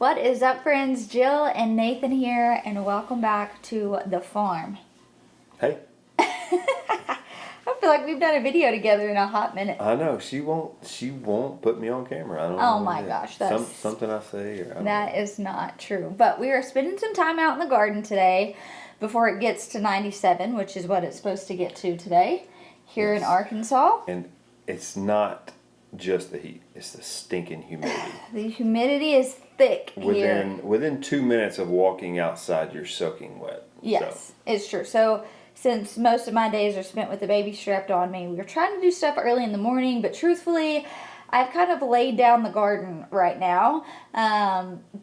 What is up, friends? Jill and Nathan here, and welcome back to the farm. Hey. I feel like we've done a video together in a hot minute. I know she won't put me on camera. I don't know. Oh my gosh, that's something I say. That is not true. But we are spending some time out in the garden today before it gets to 97, which is what it's supposed to get to today here in Arkansas. And it's not just the heat; it's the stinking humidity. The humidity is thick here. Within 2 minutes of walking outside, you're soaking wet. Yes, so. It's true. So since most of my days are spent with the baby strapped on me, we were trying to do stuff early in the morning, but truthfully, I've kind of laid down the garden right now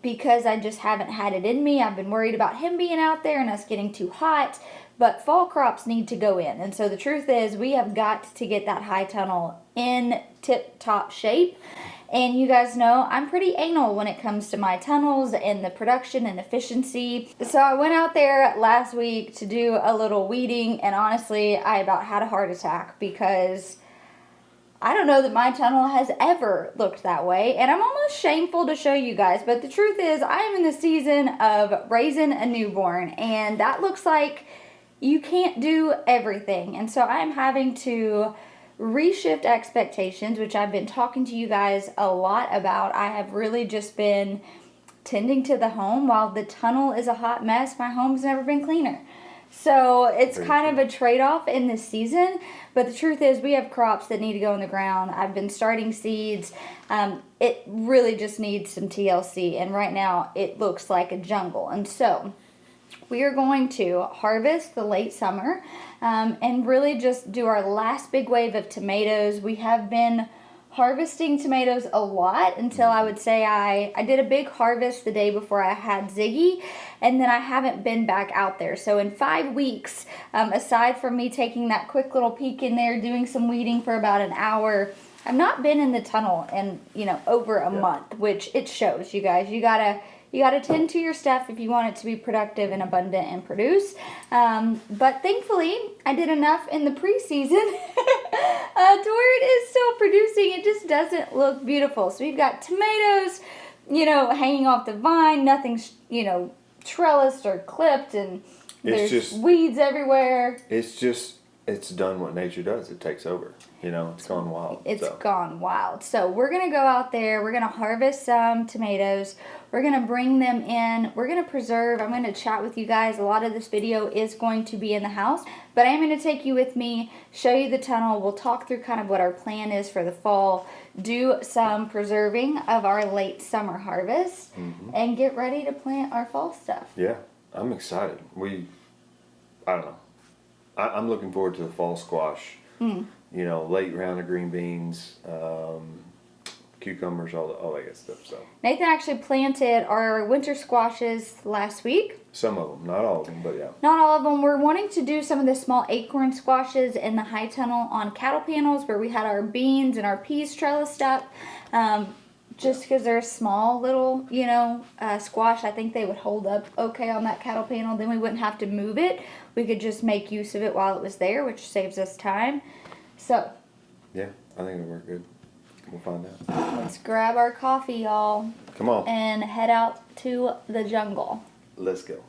because I just haven't had it in me. I've been worried about him being out there and us getting too hot, but fall crops need to go in. And so the truth is we have got to get that high tunnel in tip-top shape. And you guys know I'm pretty anal when it comes to my tunnels and the production and efficiency. So I went out there last week to do a little weeding, and honestly, I about had a heart attack because I don't know that my tunnel has ever looked that way. And I'm almost shameful to show you guys, but the truth is I am in the season of raising a newborn, and that looks like you can't do everything. And so I'm having to reshift expectations, which I've been talking to you guys a lot about. I have really just been tending to the home while the tunnel is a hot mess. My home's never been cleaner. So it's kind of a trade-off in this season, but the truth is we have crops that need to go in the ground. I've been starting seeds. It really just needs some TLC, and right now it looks like a jungle. And so we are going to harvest the late summer and really just do our last big wave of tomatoes. We have been harvesting tomatoes a lot until I would say I did a big harvest the day before I had Ziggy, and then I haven't been back out there. So in 5 weeks, aside from me taking that quick little peek in there, doing some weeding for about an hour, I've not been in the tunnel in, over a month, which it shows, you guys. You gotta tend to your stuff if you want it to be productive and abundant and produce. But thankfully, I did enough in the preseason to where it is still producing. It just doesn't look beautiful. So we've got tomatoes, hanging off the vine. Nothing's, trellised or clipped, and there's just weeds everywhere. It's done what nature does. It takes over. It's gone wild. It's gone wild. So we're going to go out there. We're going to harvest some tomatoes. We're going to bring them in. We're going to preserve. I'm going to chat with you guys. A lot of this video is going to be in the house, but I am going to take you with me, show you the tunnel. We'll talk through kind of what our plan is for the fall, do some preserving of our late summer harvest, and get ready to plant our fall stuff. Yeah, I'm excited. I don't know. I'm looking forward to the fall squash. Late round of green beans, cucumbers, all that good stuff. So Nathan actually planted our winter squashes last week. Some of them, not all of them, but yeah. Not all of them. We're wanting to do some of the small acorn squashes in the high tunnel on cattle panels where we had our beans and our peas trellised up. Just because they're a small little, squash, I think they would hold up okay on that cattle panel. Then we wouldn't have to move it. We could just make use of it while it was there, which saves us time. So. Yeah, I think it'll work good. We'll find out. Let's grab our coffee, y'all. Come on. And head out to the jungle. Let's go.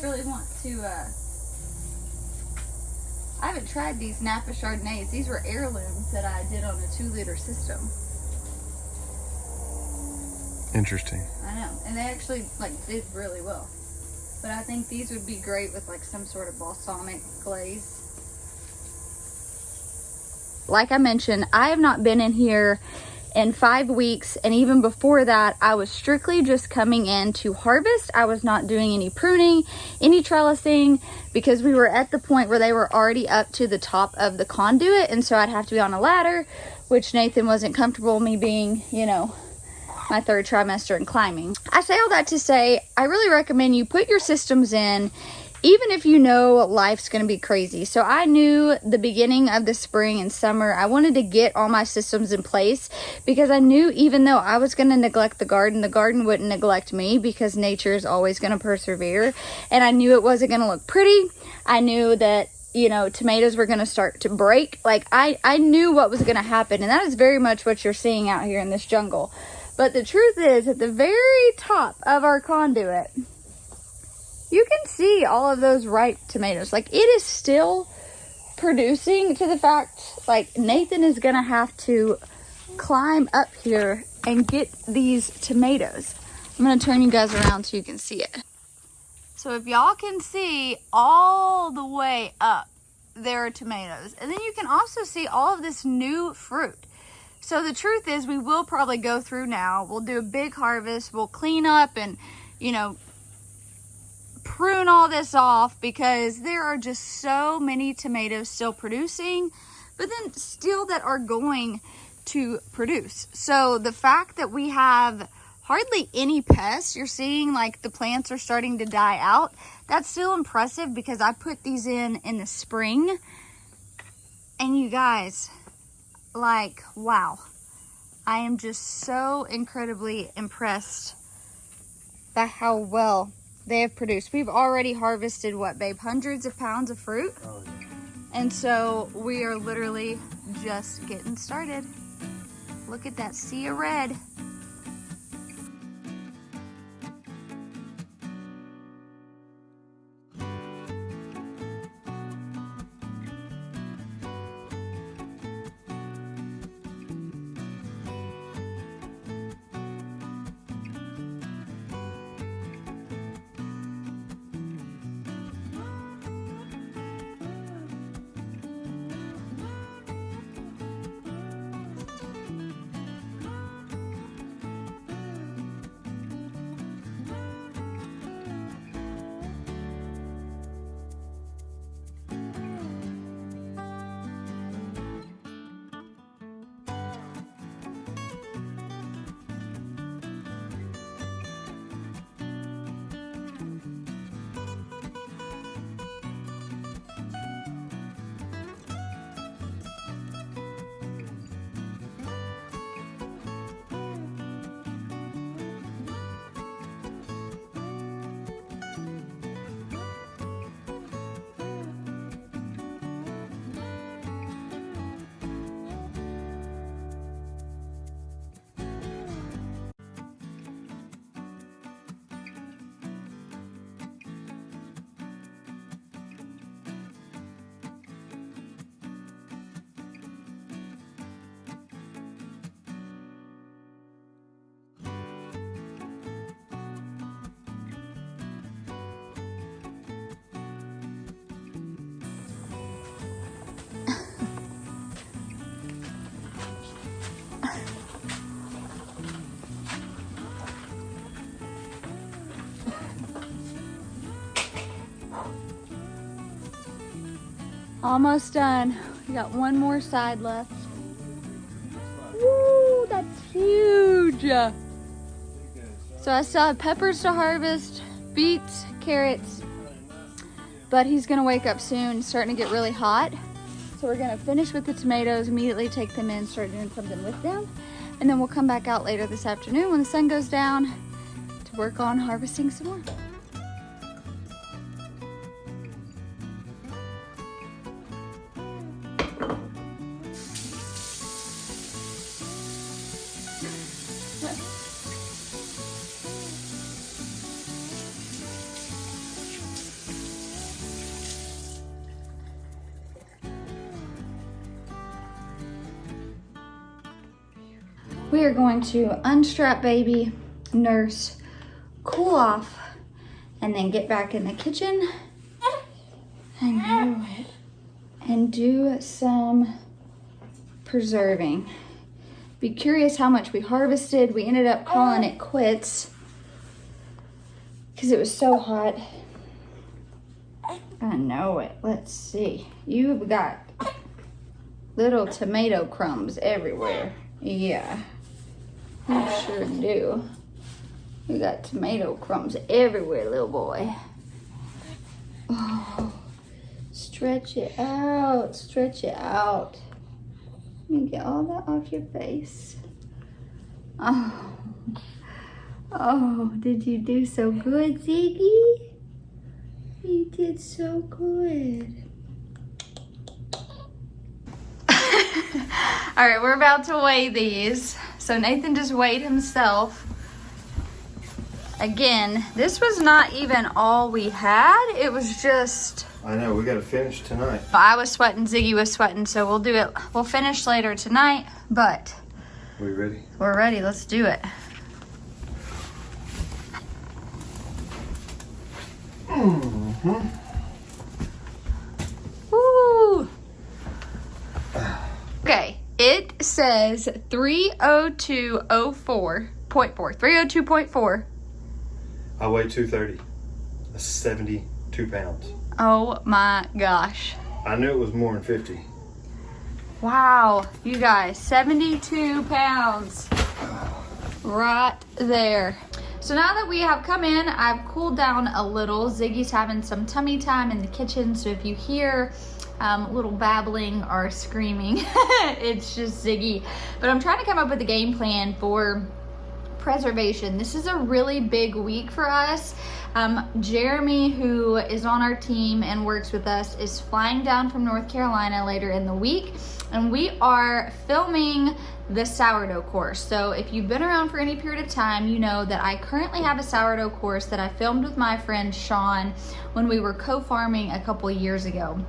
Really want to, I haven't tried these Napa Chardonnays. These were heirlooms that I did on a 2-liter system. Interesting. I know, and they actually like did really well. But I think these would be great with like some sort of balsamic glaze. Like I mentioned, I have not been in here in 5 weeks, and even before that I was strictly just coming in to harvest. I was not doing any pruning, any trellising, because we were at the point where they were already up to the top of the conduit, and so I'd have to be on a ladder, which Nathan wasn't comfortable me being, you know, my 3rd trimester and climbing. I say all that to say, I really recommend you put your systems in, even if you know life's going to be crazy. So I knew the beginning of the spring and summer, I wanted to get all my systems in place, because I knew even though I was going to neglect the garden wouldn't neglect me, because nature is always going to persevere. And I knew it wasn't going to look pretty. I knew that, you know, tomatoes were going to start to break. Like I knew what was going to happen, and that is very much what you're seeing out here in this jungle. But the truth is, at the very top of our conduit, you can see all of those ripe tomatoes. Like, it is still producing, to the fact, like, Nathan is going to have to climb up here and get these tomatoes. I'm going to turn you guys around so you can see it. So if y'all can see all the way up, there are tomatoes. And then you can also see all of this new fruit. So the truth is, we will probably go through now. We'll do a big harvest. We'll clean up and, you know, prune all this off, because there are just so many tomatoes still producing, but then still that are going to produce. So the fact that we have hardly any pests, you're seeing like the plants are starting to die out, that's still impressive, because I put these in the spring, and you guys, like, wow, I am just so incredibly impressed by how well they have produced. We've already harvested, what, babe, hundreds of pounds of fruit? Oh, yeah. And so we are literally just getting started. Look at that sea of red. Almost done. We got one more side left. Woo, that's huge. So I still have peppers to harvest, beets, carrots, but he's gonna wake up soon. It's starting to get really hot. So we're gonna finish with the tomatoes, immediately take them in, start doing something with them. And then we'll come back out later this afternoon when the sun goes down to work on harvesting some more. We are going to unstrap baby, nurse, cool off, and then get back in the kitchen and do some preserving. Be curious how much we harvested. We ended up calling it quits because it was so hot. I know it. Let's see. You've got little tomato crumbs everywhere. Yeah, you sure do. You got tomato crumbs everywhere, little boy. Oh, stretch it out. Stretch it out. Let me get all that off your face. Oh. Oh, did you do so good, Ziggy? You did so good. All right, we're about to weigh these. So Nathan just weighed himself. Again, this was not even all we had. It was just... I know, we gotta finish tonight. I was sweating, Ziggy was sweating, so we'll do it. We'll finish later tonight, but... We ready? We're ready, let's do it. Mm-hmm. Woo! Okay, it says 302.04. 302.4. I weigh 230. That's 72 pounds. Oh my gosh. I knew it was more than 50. Wow, you guys, 72 pounds right there. So now that we have come in, I've cooled down a little. Ziggy's having some tummy time in the kitchen, so if you hear little babbling or screaming, it's just Ziggy. But I'm trying to come up with a game plan for preservation. This is a really big week for us. Jeremy, who is on our team and works with us, is flying down from North Carolina later in the week, and we are filming the sourdough course. So if you've been around for any period of time, you know that I currently have a sourdough course that I filmed with my friend Sean when we were co-farming a couple years ago.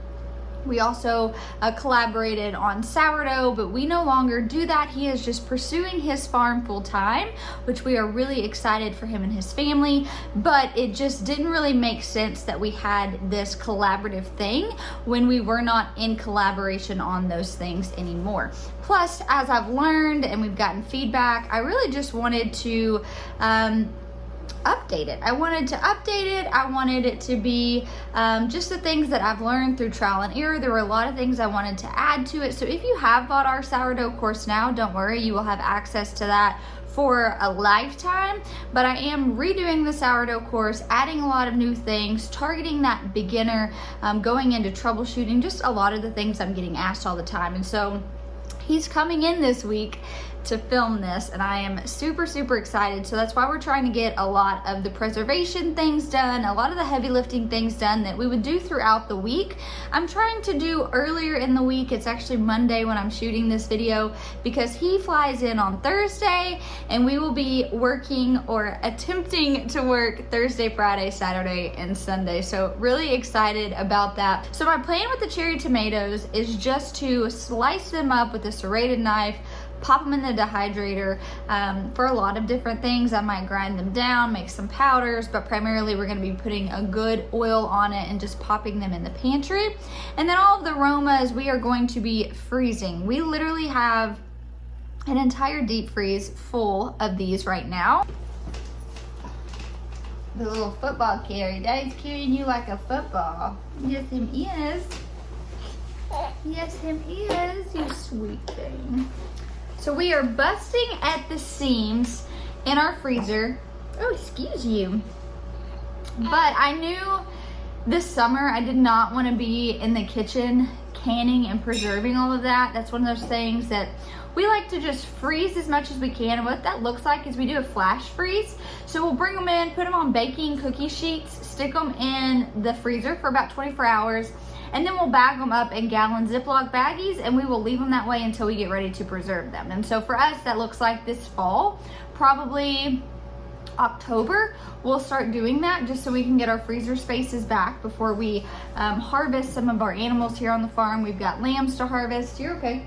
We also collaborated on sourdough, but we no longer do that. He is just pursuing his farm full time, which we are really excited for him and his family, but it just didn't really make sense that we had this collaborative thing when we were not in collaboration on those things anymore. Plus, as I've learned and we've gotten feedback, I really just wanted to update it. I wanted to update it. I wanted it to be just the things that I've learned through trial and error. There were a lot of things I wanted to add to it. So if you have bought our sourdough course now, don't worry, you will have access to that for a lifetime. But I am redoing the sourdough course, adding a lot of new things, targeting that beginner, going into troubleshooting, just a lot of the things I'm getting asked all the time. And so he's coming in this week to film this, and I am super excited. So that's why we're trying to get a lot of the preservation things done, a lot of the heavy lifting things done that we would do throughout the week. I'm trying to do earlier in the week. It's actually Monday when I'm shooting this video, because he flies in on Thursday and we will be working or attempting to work Thursday, Friday, Saturday, and Sunday. So really excited about that. So my plan with the cherry tomatoes is just to slice them up with a serrated knife, pop them in the dehydrator for a lot of different things. I might grind them down, make some powders, but primarily we're going to be putting a good oil on it and just popping them in the pantry. And then all of the aromas we are going to be freezing. We literally have an entire deep freeze full of these right now. The little football carry. Daddy's carrying you like a football. Yes, him is. Yes, him is, you sweet thing. So we are busting at the seams in our freezer. Oh, excuse you. But I knew this summer I did not want to be in the kitchen canning and preserving all of that. That's one of those things that we like to just freeze as much as we can. And what that looks like is we do a flash freeze. So we'll bring them in, put them on baking cookie sheets, stick them in the freezer for about 24 hours. And then we'll bag them up in gallon Ziploc baggies, and we will leave them that way until we get ready to preserve them. And so for us, that looks like this fall, probably October, we'll start doing that just so we can get our freezer spaces back before we harvest some of our animals here on the farm. We've got lambs to harvest. You're okay.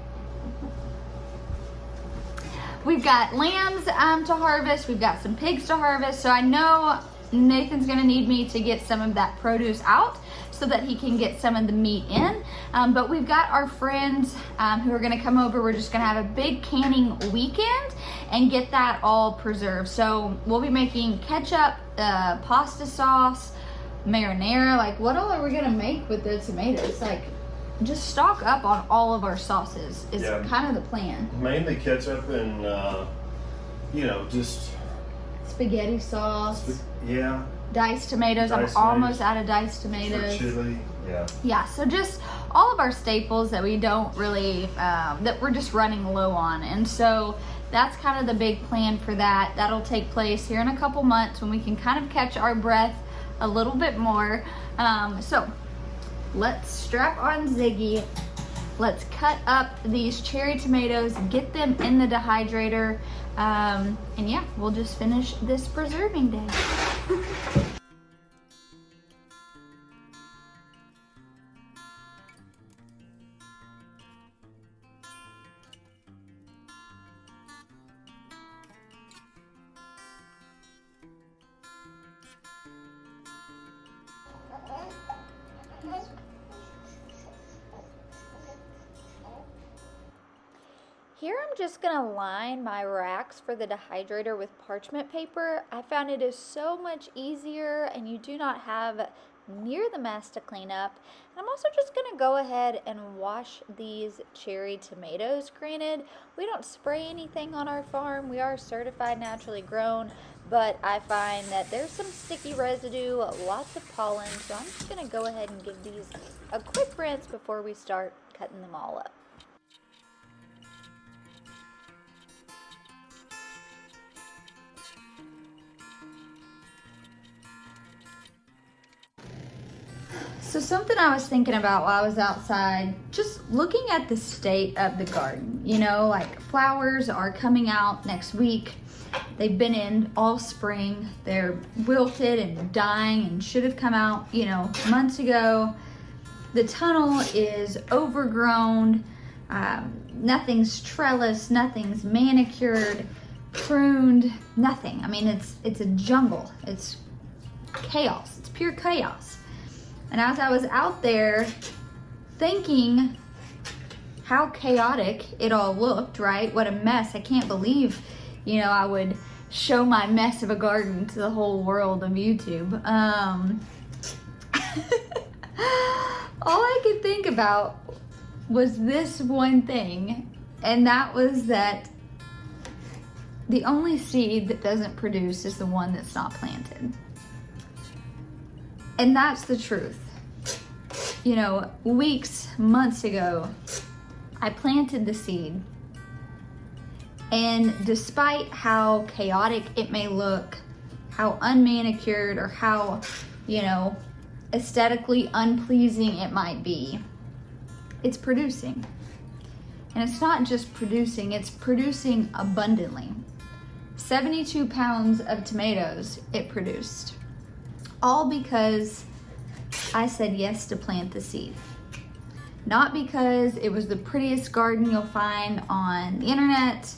we've got lambs to harvest, we've got some pigs to harvest, so I know Nathan's gonna need me to get some of that produce out so that he can get some of the meat in. But we've got our friends who are gonna come over. We're just gonna have a big canning weekend and get that all preserved. So we'll be making ketchup, pasta sauce, marinara. Like, what all are we gonna make with the tomatoes? Like, just stock up on all of our sauces is kind of the plan. Mainly ketchup and, just spaghetti sauce. Yeah. Diced tomatoes. I'm almost out of diced tomatoes. For chili. Yeah. Yeah, so just all of our staples that we don't really, that we're just running low on. And so that's kind of the big plan for that. That'll take place here in a couple months when we can kind of catch our breath a little bit more. So let's strap on Ziggy. Let's cut up these cherry tomatoes, get them in the dehydrator, and yeah, we'll just finish this preserving day. Here I'm just gonna line my racks for the dehydrator with parchment paper. I found it is so much easier and you do not have near the mess to clean up. And I'm also just gonna go ahead and wash these cherry tomatoes. Granted, we don't spray anything on our farm. We are certified naturally grown, but I find that there's some sticky residue, lots of pollen, so I'm just gonna go ahead and give these a quick rinse before we start cutting them all up. So something I was thinking about while I was outside, just looking at the state of the garden, like flowers are coming out next week. They've been in all spring. They're wilted and dying and should have come out, months ago. The tunnel is overgrown. Nothing's trellised, nothing's manicured, pruned, nothing. I mean, it's a jungle. It's chaos. It's pure chaos. And as I was out there thinking how chaotic it all looked, right? What a mess. I can't believe, I would show my mess of a garden to the whole world of YouTube. All I could think about was this one thing, and that was that the only seed that doesn't produce is the one that's not planted. And that's the truth. Weeks, months ago, I planted the seed. And despite how chaotic it may look, how unmanicured or how, aesthetically unpleasing it might be, it's producing. And it's not just producing, it's producing abundantly. 72 pounds of tomatoes it produced. All because I said yes to plant the seed. Not because it was the prettiest garden you'll find on the internet,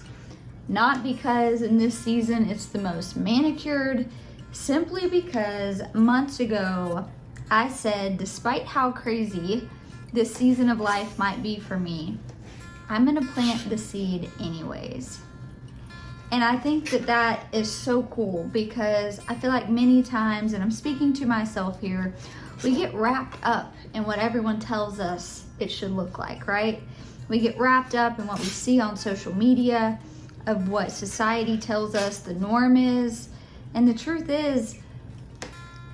not because in this season it's the most manicured, simply because months ago I said, despite how crazy this season of life might be for me, I'm gonna plant the seed anyways. And I think that is so cool because I feel like many times, and I'm speaking to myself here, we get wrapped up in what everyone tells us it should look like, right? We get wrapped up in what we see on social media, of what society tells us the norm is. And the truth is,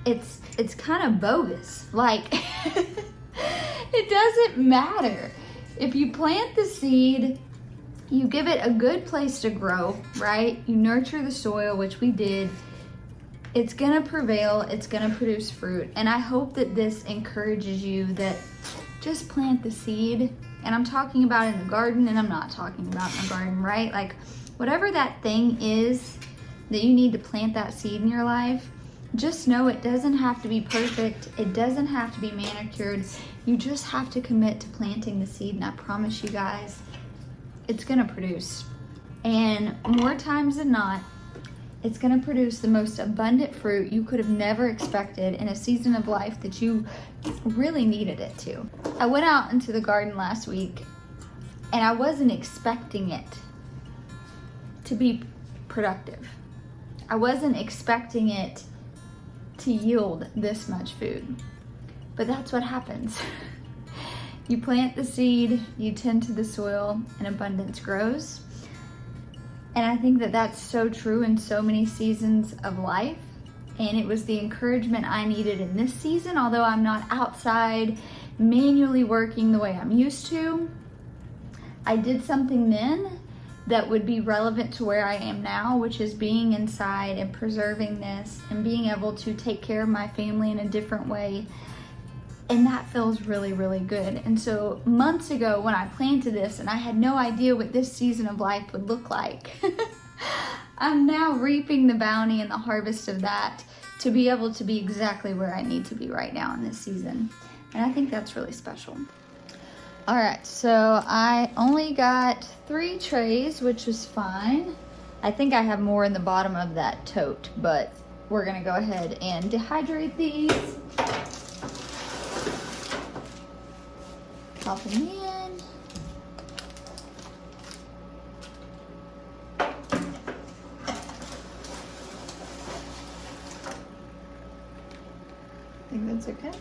it's kind of bogus. Like, it doesn't matter. If you plant the seed, you give it a good place to grow, right? You nurture the soil, which we did. It's gonna prevail, it's gonna produce fruit. And I hope that this encourages you that just plant the seed. And I'm talking about in the garden, and I'm not talking about in the garden, right? Like, whatever that thing is that you need to plant that seed in your life, just know it doesn't have to be perfect. It doesn't have to be manicured. You just have to commit to planting the seed, and I promise you guys, it's gonna produce. And more times than not, it's gonna produce the most abundant fruit you could have never expected in a season of life that you really needed it to. I went out into the garden last week and I wasn't expecting it to be productive. I wasn't expecting it to yield this much food, but that's what happens. You plant the seed, you tend to the soil, and abundance grows. And I think that that's so true in so many seasons of life. And it was the encouragement I needed in this season, although I'm not outside manually working the way I'm used to. I did something then that would be relevant to where I am now, which is being inside and preserving this and being able to take care of my family in a different way. And that feels really, really good. And so months ago when I planted this and I had no idea what this season of life would look like, I'm now reaping the bounty and the harvest of that to be able to be exactly where I need to be right now in this season. And I think that's really special. All right, so I only got 3 trays, which was fine. I think I have more in the bottom of that tote, but we're gonna go ahead and dehydrate these. Pop them in. I think that's okay.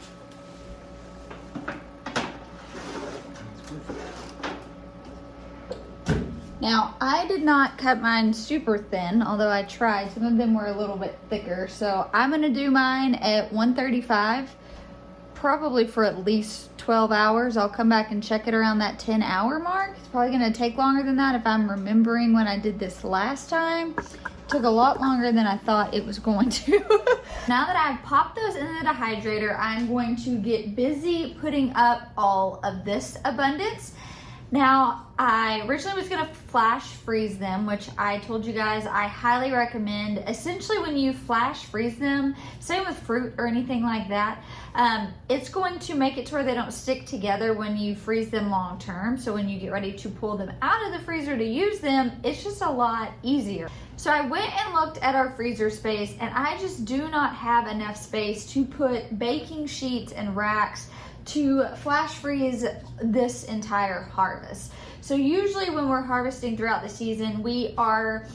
Now, I did not cut mine super thin, although I tried. Some of them were a little bit thicker. So I'm gonna do mine at 135, probably for at least 12 hours. I'll come back and check it around that 10-hour mark. It's probably gonna take longer than that if I'm remembering when I did this last time. It took a lot longer than I thought it was going to. Now that I've popped those in the dehydrator, I'm going to get busy putting up all of this abundance. Now, I originally was gonna flash freeze them, which I told you guys I highly recommend. Essentially, when you flash freeze them, same with fruit or anything like that, it's going to make it to where they don't stick together when you freeze them long term. So when you get ready to pull them out of the freezer to use them, it's just a lot easier. So I went and looked at our freezer space, and I just do not have enough space to put baking sheets and racks to flash freeze this entire harvest. So usually when we're harvesting throughout the season, we are,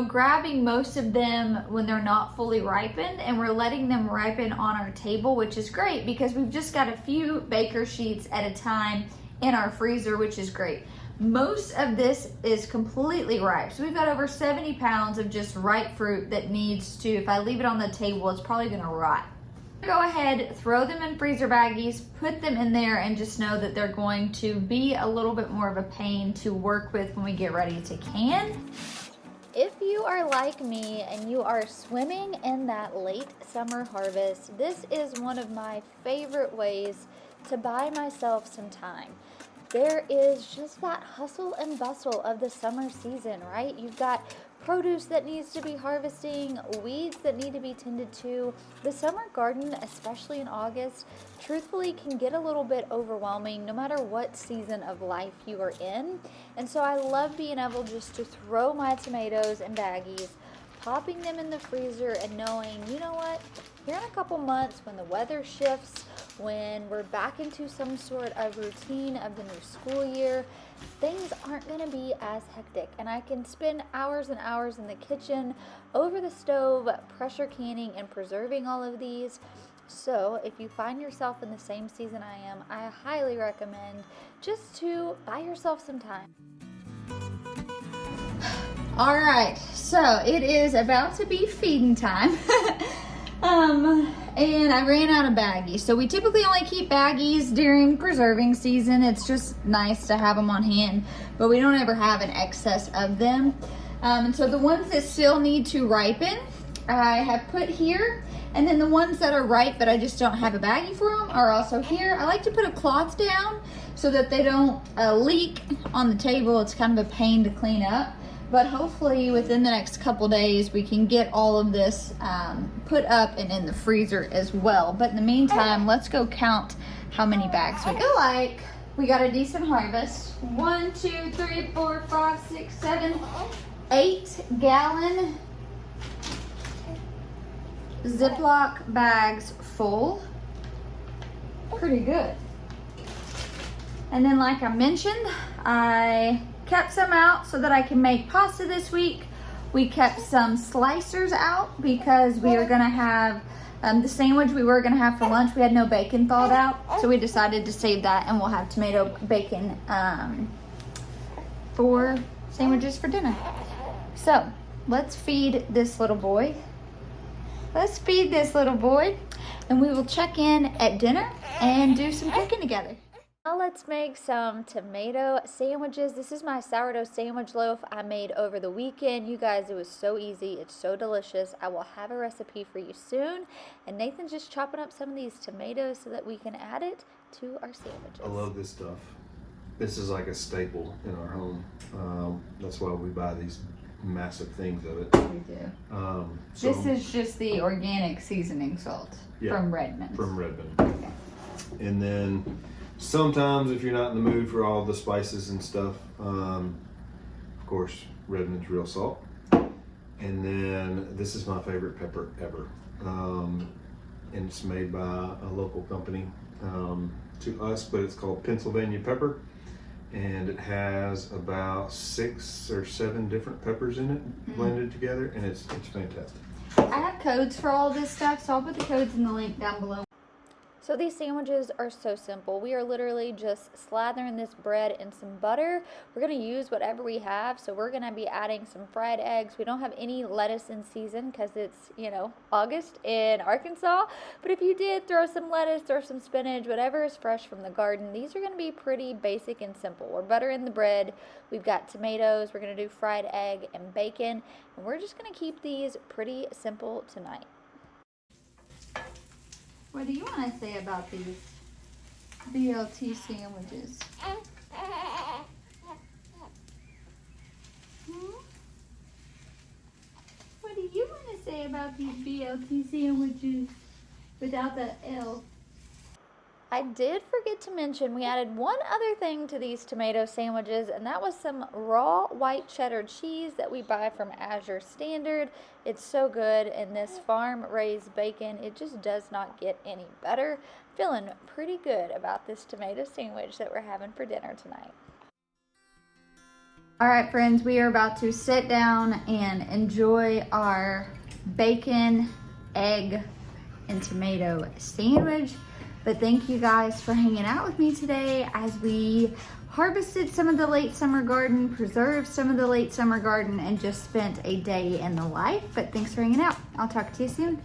grabbing most of them when they're not fully ripened, and we're letting them ripen on our table, which is great because we've just got a few baker sheets at a time in our freezer, which is great. Most of this is completely ripe. So we've got over 70 pounds of just ripe fruit that needs to, if I leave it on the table, it's probably gonna rot. Go ahead, throw them in freezer baggies, put them in there, and just know that they're going to be a little bit more of a pain to work with when we get ready to can. If you are like me and you are swimming in that late summer harvest, this is one of my favorite ways to buy myself some time. There is just that hustle and bustle of the summer season, right? You've got produce that needs to be harvesting, weeds that need to be tended to. The summer garden, especially in August, truthfully can get a little bit overwhelming no matter what season of life you are in. And so I love being able just to throw my tomatoes in baggies, popping them in the freezer and knowing, you know what, here in a couple months when the weather shifts, when we're back into some sort of routine of the new school year, things aren't going to be as hectic, and I can spend hours and hours in the kitchen over the stove pressure canning and preserving all of these. So if you find yourself in the same season I am, I highly recommend just to buy yourself some time. All right, so it is about to be feeding time. And I ran out of baggies. So we typically only keep baggies during preserving season. It's just nice to have them on hand, but we don't ever have an excess of them. And so the ones that still need to ripen, I have put here. And then the ones that are ripe but I just don't have a baggie for them are also here. I like to put a cloth down so that they don't leak on the table. It's kind of a pain to clean up. But hopefully within the next couple days we can get all of this put up and in the freezer as well. But in the meantime, let's go count how many bags we got. I feel like we got a decent harvest. 1, 2, 3, 4, 5, 6, 7, 8 gallon Ziploc bags full. Pretty good. And then like I mentioned, I kept some out so that I can make pasta this week. We kept some slicers out because we are gonna have the sandwich we were gonna have for lunch. We had no bacon thawed out, so we decided to save that, and we'll have tomato bacon for sandwiches for dinner. So let's feed this little boy. Let's feed this little boy, and we will check in at dinner and do some cooking together. Now let's make some tomato sandwiches. This is my sourdough sandwich loaf I made over the weekend. You guys, it was so easy. It's so delicious. I will have a recipe for you soon. And Nathan's just chopping up some of these tomatoes so that we can add it to our sandwiches. I love this stuff. This is like a staple in our home. That's why we buy these massive things of it. We do. This is just the organic seasoning salt from Redmond. From Redmond. Okay. And then sometimes if you're not in the mood for all the spices and stuff, of course, Redmond's real salt. And then this is my favorite pepper ever. And it's made by a local company to us, but it's called Pennsylvania pepper. And it has about 6 or 7 different peppers in it, blended together, and it's fantastic. I have codes for all this stuff, so I'll put the codes in the link down below. So these sandwiches are so simple. We are literally just slathering this bread in some butter. We're gonna use whatever we have. So we're gonna be adding some fried eggs. We don't have any lettuce in season because it's, you know, August in Arkansas. But if you did, throw some lettuce, throw some spinach, whatever is fresh from the garden. These are gonna be pretty basic and simple. We're buttering the bread. We've got tomatoes. We're gonna do fried egg and bacon. And we're just gonna keep these pretty simple tonight. What do you want to say about these BLT sandwiches? What do you want to say about these BLT sandwiches without the L? I did forget to mention we added one other thing to these tomato sandwiches, and that was some raw white cheddar cheese that we buy from Azure Standard. It's so good, and this farm-raised bacon, it just does not get any better. Feeling pretty good about this tomato sandwich that we're having for dinner tonight. All right, friends, we are about to sit down and enjoy our bacon, egg, and tomato sandwich. But thank you guys for hanging out with me today as we harvested some of the late summer garden, preserved some of the late summer garden, and just spent a day in the life. But thanks for hanging out. I'll talk to you soon.